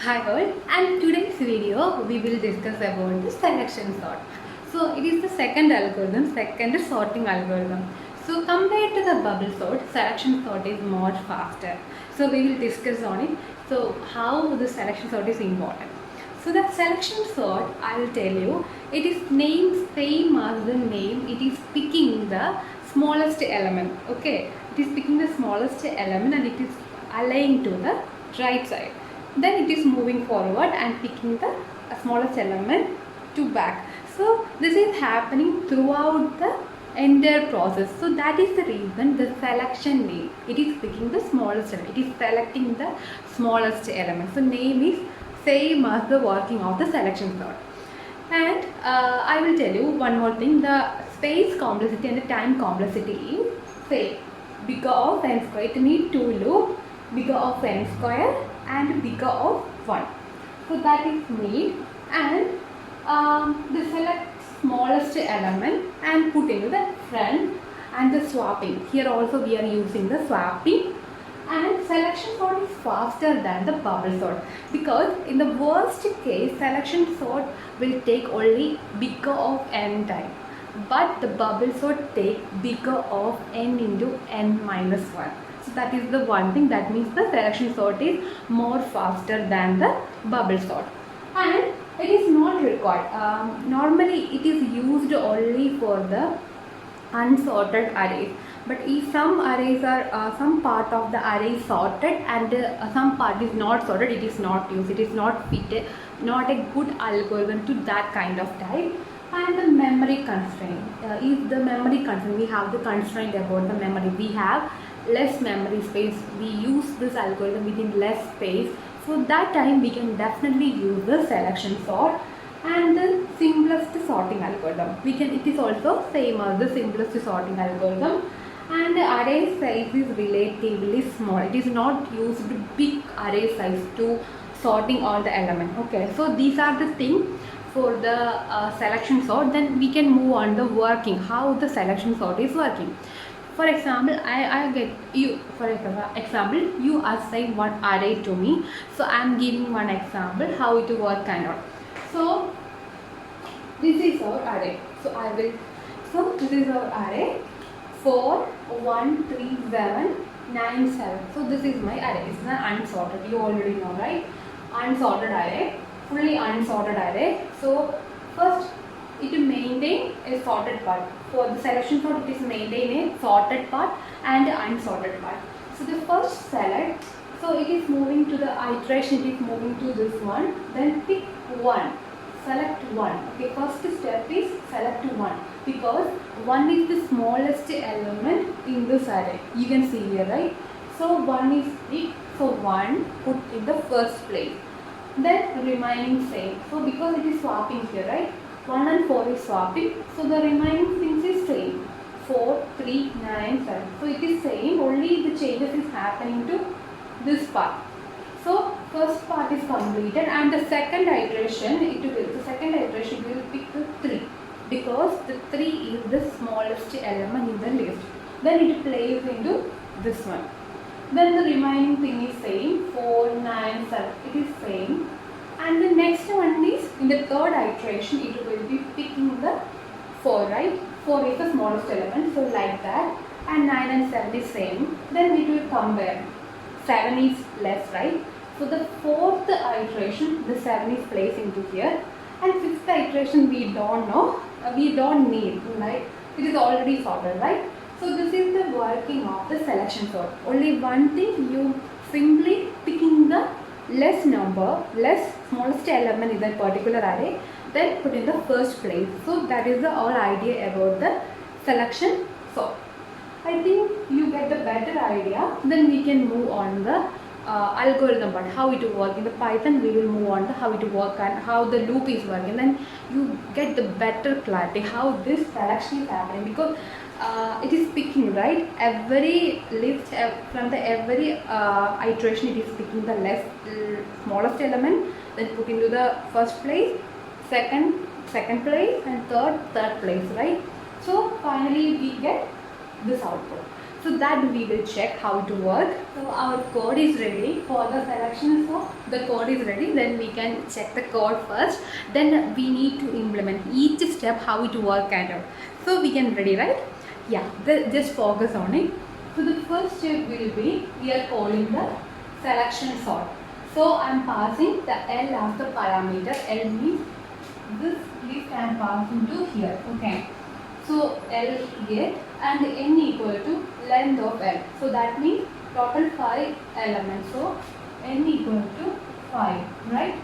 Hi all, and today's video we will discuss about the selection sort. So it is the second sorting algorithm. So compared to the bubble sort, selection sort is more faster. So we will discuss on it. So how the selection sort is important. So the selection sort, I will tell you, it is named same as the name. It is picking the smallest element. Okay, it is picking the smallest element and it is aligning to the right side. Then it is moving forward and picking the smallest element to back. So this is happening throughout the entire process. So that is the reason the selection name. It is picking the smallest element. It is selecting the smallest element. So name is same as the working of the selection sort. And I will tell you one more thing. The space complexity and the time complexity is same. Bigger of n square. It need two loop. Bigger of n square and bigger of 1. So that is made, and the select smallest element and put into the front, and the swapping. Here also we are using the swapping, and selection sort is faster than the bubble sort, because in the worst case selection sort will take only bigger of n time, but the bubble sort take bigger of n into n minus 1. So that is the one thing. That means the selection sort is more faster than the bubble sort, and it is not required. Normally it is used only for the unsorted arrays, but if some arrays are some part of the array is sorted and some part is not sorted, it is not used. It is not fitted, not a good algorithm to that kind of type. And the memory constraint, if the memory constraint, we have the constraint about the memory, we have less memory space, we use this algorithm within less space. So that time we can definitely use the selection sort and the simplest sorting algorithm. We can, it is also same as the simplest sorting algorithm, and the array size is relatively small. It is not used big array size to sorting all the element. Okay, so these are the things for the selection sort. Then we can move on the working, how the selection sort is working. For example, I get you, for example, you assign one array to me. So I am giving one example how it work kind of. So this is our array. So this is our array 4 1 3 7 9 7. So this is my array. This is an unsorted. You already know, right? Unsorted array, fully unsorted array. So first it maintain a sorted part. For the selection sort, it is maintain a sorted part and unsorted part. So the first select, so it is moving to the iteration, it is moving to this one, then pick one, select one. Okay, first step is select one, because one is the smallest element in this array. You can see here, right? So one is picked, so one put in the first place, then remaining same. So because it is swapping here, right? 1 and 4 is swapping, so the remaining things is same. 4, 3, 9, 7. So it is same, only the changes is happening to this part. So first part is completed, and the second iteration will pick the 3, because the 3 is the smallest element in the list. Then it plays into this one. Then the remaining thing is same, 4, 9, 7. It is same. And the next one is, in the third iteration, it will be picking the 4, right? 4 is the smallest element, so like that. And 9 and 7 is same. Then it will compare. 7 is less, right? So the fourth iteration, the 7 is placed into here. And fifth iteration, we don't know, we don't need, right? It is already sorted, right? So this is the working of the selection sort. Only one thing, you simply picking the less smallest element in that particular array, then put in the first place. So that is the whole idea about the selection sort. I think you get the better idea. Then we can move on the algorithm part, how it will work. In the Python we will move on to how it will work and how the loop is working. Then you get the better clarity how this selection is happening, because it is picking, right? Every list from the every iteration, it is picking the smallest element, then put into the first place, second place, and third place, right? So finally we get this output. So that we will check how to work. So our code is ready for the selection. So the code is ready. Then we can check the code first. Then we need to implement each step how it work and all. So we can ready, right? Yeah. Just focus on it. So the first step will be we are calling the selection sort. So I am passing the L as the parameter. L means this list I am passing to here. Okay. So L get and n equal to length of L. So that means total 5 elements. So n equal to 5, right?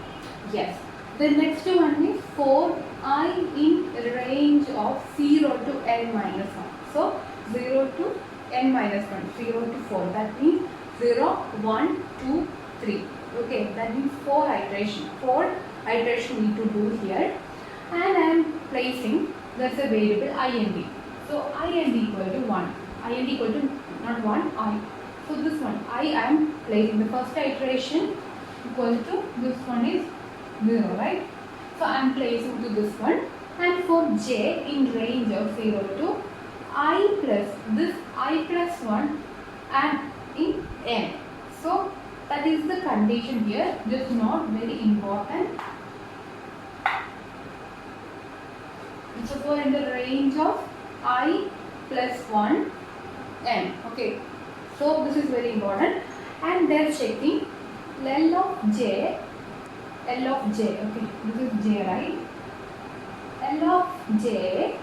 Yes. The next one is for I in range of 0 to n minus 1. So 0 to n minus 1, 0 to 4. That means 0, 1, 2, 3. Okay, that means 4 iteration. 4 iteration need to do here. And I am placing that's a variable int. So int equal to 1. Int equal to not 1, I. So this one, I am placing the first iteration equal to this one is 0, right? So I am placing to this one. And for j in range of 0 to I plus this I plus 1 and in n. So that is the condition here, just not very important. So for in the range of I plus 1 n. Okay. So this is very important. And they are checking L of j. Okay, this is j, right? L of j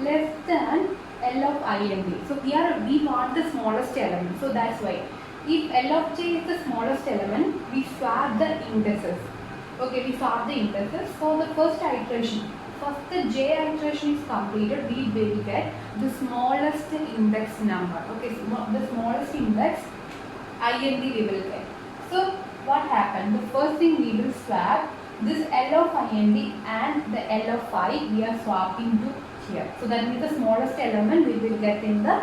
less than L of int. So here we want the smallest element. So that's why. If L of j is the smallest element, we swap the indices. Okay, we swap the indices. For the first iteration, first the j iteration is completed, we will get the smallest index number. Okay, so the smallest index int we will get. So what happened? The first thing we will swap this L of int and the L of I we are swapping to here. So that means the smallest element we will get in the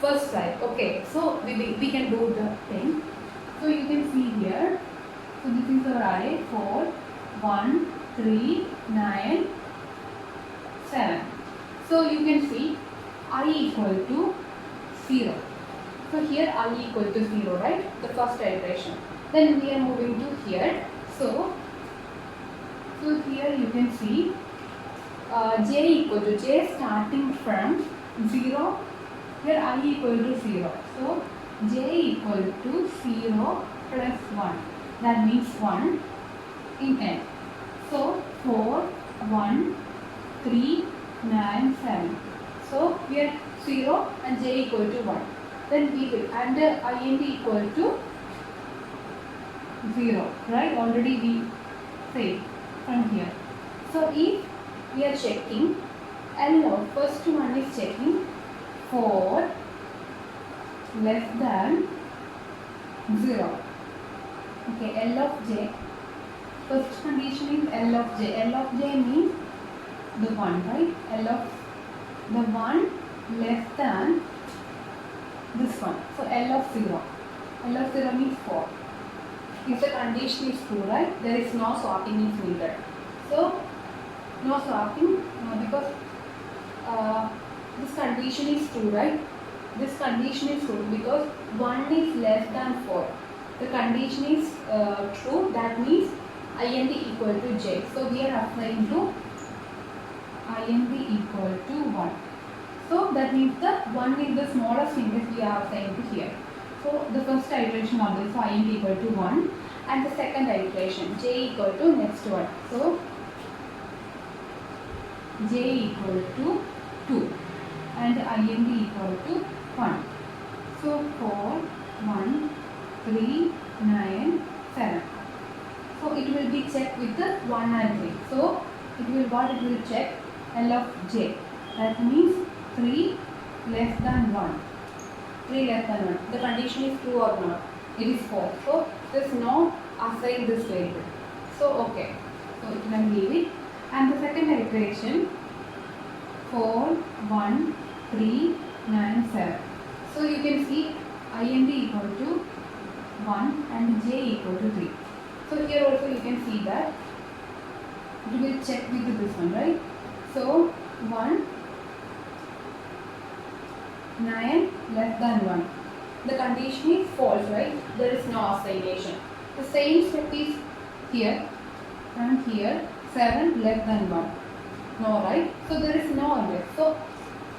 first side. Okay, so we can do the thing. So you can see here. So this is our array 4, 1, 3, 9, 7. So you can see I equal to 0. So here I equal to 0, right? The first iteration. Then we are moving to here. So here you can see j equal to j starting from 0. Here I equal to 0. So j equal to 0 plus 1. That means 1 in n. So 4, 1, 3, 9, 7. So here 0 and j equal to 1. Then we will and int equal to 0, right? Already we say from here. So if we are checking L of first one is checking 4 less than 0. Okay, L of j. First condition is L of j. L of j means the 1, right? L of the 1 less than this one. So L of 0. L of 0 means 4. If the condition is true, right? There is no swapping is needed. So no swapping because this condition is true, right? This condition is true because 1 is less than 4. The condition is true, that means int equal to j. So we are applying to int equal to 1. So that means the 1 is the smallest index we are assigned to here. So the first iteration of this, so int equal to 1, and the second iteration j equal to next one. So j equal to 2 and int equal to 1. So 4, 1, 3, 9, 7. So it will be checked with the 1 and 3. So it will check L of j. That means 3 less than 1. 3 less than 1. The condition is true or not? It is false. So there is no assign this variable. So okay. So you can leave it. And the second iteration 4, 1, 3, 9, 7. So you can see int equal to 1 and j equal to 3. So here also you can see that it will check with this one, right? So 1 9 less than 1. The condition is false, right? There is no oscillation. The same step is here and here, 7 less than 1. No, right? So there is no index. So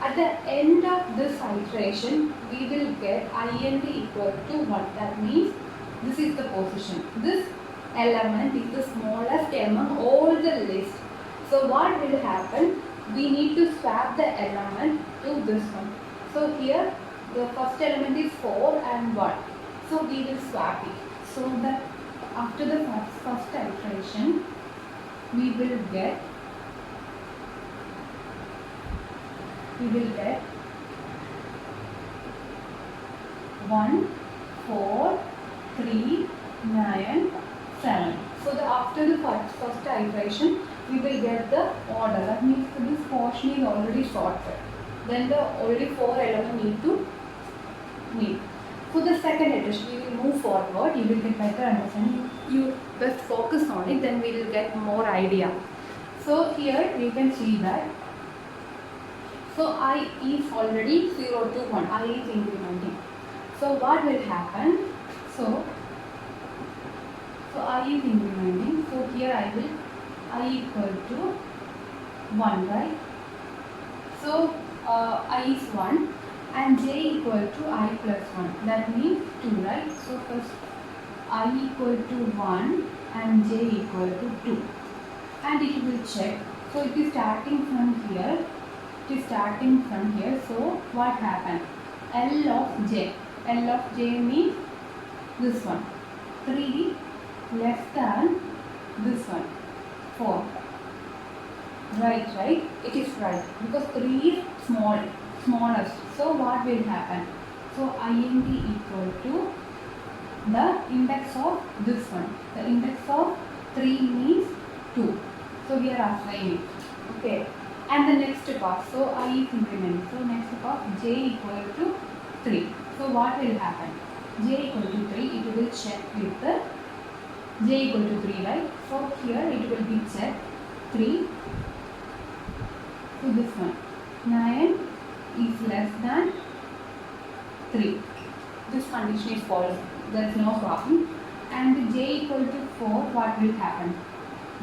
at the end of this iteration, we will get int equal to 1. That means this is the position. This element is the smallest among all the list. So what will happen? We need to swap the element to this one. So here the first element is 4 and 1. So we will swap it. So that after the first iteration, we will get 1, 4, 3, 9, 7. So after the first iteration, we will get the order. That means this portion is already sorted. Then the only 4 elements need to meet. For the second iteration, we will move forward. You will get better understanding. You best focus on it. Then we will get more idea. So here you can see that. So I is already 0 to 1. I is incrementing. So what will happen? So I is incrementing. So here I equal to 1, right? So I is 1 and j equal to I plus 1. That means 2, right? So first I equal to 1 and j equal to 2. And it will check. So it is starting from here. So what happened? L of j. L of j means this one. 3 less than this one. 4. Right? It is right. Because 3 is smallest. So what will happen? So int equal to the index of this one. The index of 3 means 2. So we are assigning it. Okay. And the next part. So I is incrementing. So next part j equal to 3. So what will happen? J equal to 3. It will check with the j equal to 3, right? So here it will be checked 3 to this one. 9 is less than 3. This condition is false. There is no swapping. And j equal to 4, what will happen?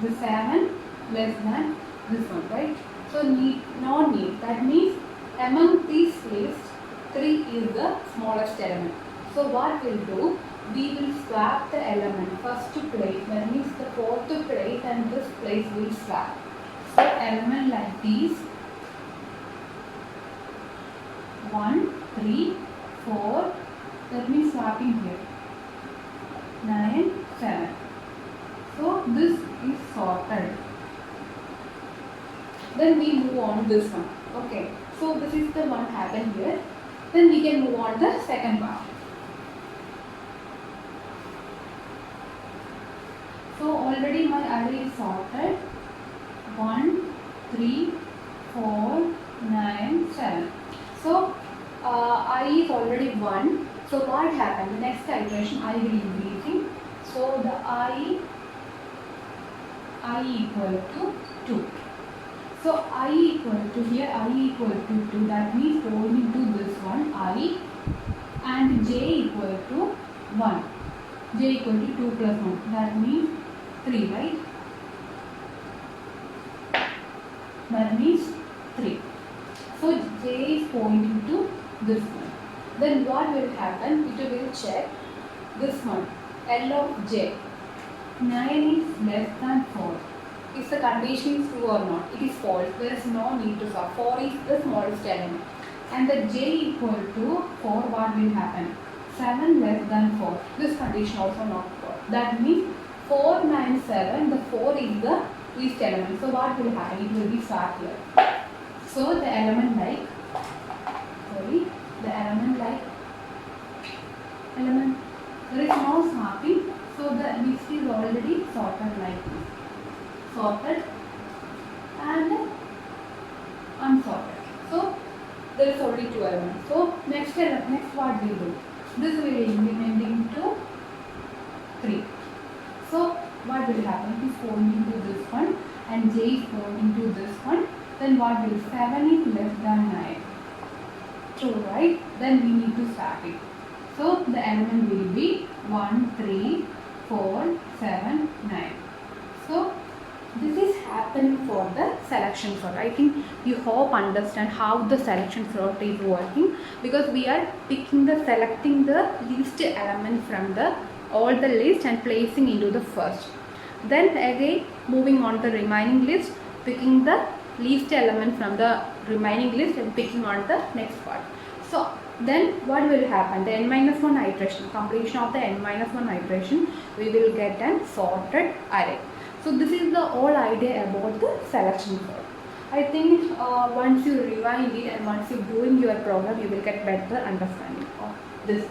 The 7 less than this one, right? So no need. That means among these lists, 3 is the smallest element. So what we'll do? We will swap the element first place. That means the fourth place and this place will swap. So element like these. 1, 3, 4, that means swapping here. 9, 7. So this is sorted. Then we move on to this one. Okay. So this is the one happened here. Then we can move on to the second part. So already my array is sorted. 1, 3, 4, 9, 7. So I is already 1. So what happened? The next iteration I will increasing. So the I equal to 2. So I equal to here I equal to 2. That means going into this one I and j equal to 1. J equal to 2 plus 1. That means 3, right? That means 3. So j is pointing to this one. Then what will happen? It will check this one. L of j. 9 is less than 4. If the condition is true or not, it is false. There is no need to solve. 4 is the smallest element. And the j equal to 4, what will happen? 7 less than 4. This condition also not false. That means 4, 9, 7. The 4 is the least element. So what will happen? It will be swapped here. So the element like, there is no swapping. So the list is already sorted like this. Sorted and unsorted. So there is already 2 elements. So next what we do? This will be implementing to 3. So what will happen? It is pointing to this one and j is pointing to this one. Then what will 7 is less than 9. true, right? Then we need to start it. So the element will be 1, 3, 4, 7, 9. So this is happening for the selection sort. I think you hope understand how the selection sort is working, because we are selecting the least element from the all the list and placing into the first. Then again moving on the remaining list, picking the least element from the remaining list and picking on the next part. So then what will happen? The n-1 iteration, completion of the n-1 iteration, we will get an sorted array. So this is the whole idea about the selection sort. I think once you rewind it and once you doing your program, you will get better understanding of this.